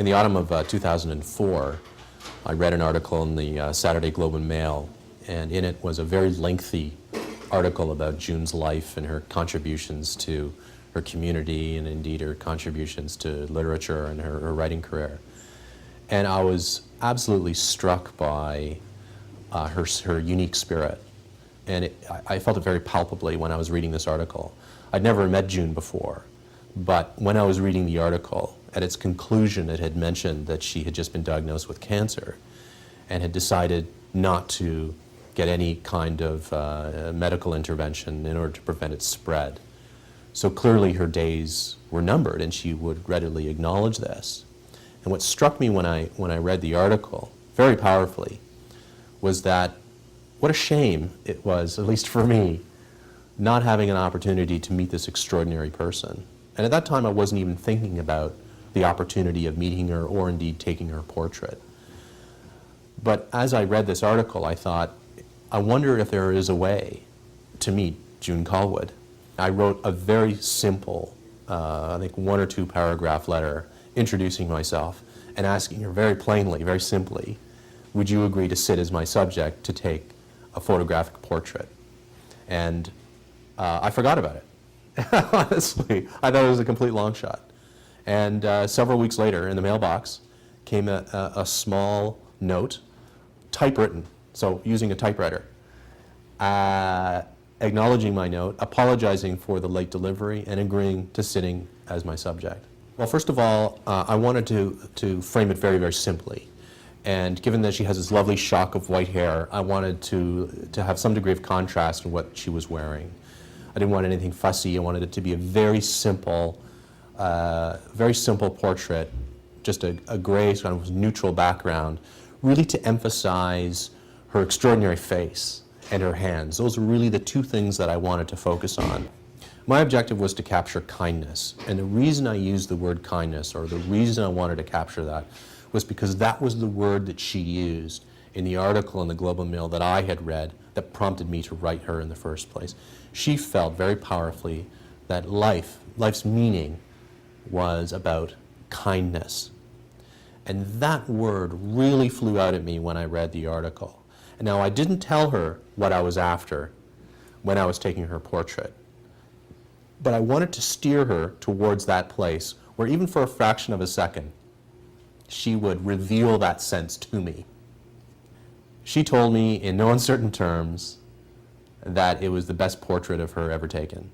In the autumn of 2004, I read an article in the Saturday Globe and Mail, and in it was a very lengthy article about June's life and her contributions to her community and indeed her contributions to literature and her writing career. And I was absolutely struck by her unique spirit. And I felt it very palpably when I was reading this article. I'd never met June before, but when I was reading the article, at its conclusion it had mentioned that she had just been diagnosed with cancer and had decided not to get any kind of medical intervention in order to prevent its spread. So clearly her days were numbered, and she would readily acknowledge this. And what struck me when I read the article, very powerfully, was that what a shame it was, at least for me, not having an opportunity to meet this extraordinary person. And at that time I wasn't even thinking about the opportunity of meeting her or indeed taking her portrait. But as I read this article, I thought, I wonder if there is a way to meet June Callwood. I wrote a very simple, I think 1 or 2 paragraph letter introducing myself and asking her very plainly, very simply, would you agree to sit as my subject to take a photographic portrait? And I forgot about it. Honestly, I thought it was a complete long shot. And several weeks later, in the mailbox, came a small note, typewritten, so using a typewriter, acknowledging my note, apologizing for the late delivery, and agreeing to sitting as my subject. Well, first of all, I wanted to frame it very, very simply. And given that she has this lovely shock of white hair, I wanted to have some degree of contrast in what she was wearing. I didn't want anything fussy. I wanted it to be a very simple portrait, just a gray kind of neutral background, really to emphasize her extraordinary face and her hands. Those are really the 2 things that I wanted to focus on. My objective was to capture kindness, and the reason I used the word kindness, or the reason I wanted to capture that, was because that was the word that she used in the article in the Globe and Mail that I had read that prompted me to write her in the first place. She felt very powerfully that life's meaning was about kindness. And that word really flew out at me when I read the article. And now, I didn't tell her what I was after when I was taking her portrait, but I wanted to steer her towards that place where even for a fraction of a second, she would reveal that sense to me. She told me in no uncertain terms that it was the best portrait of her ever taken.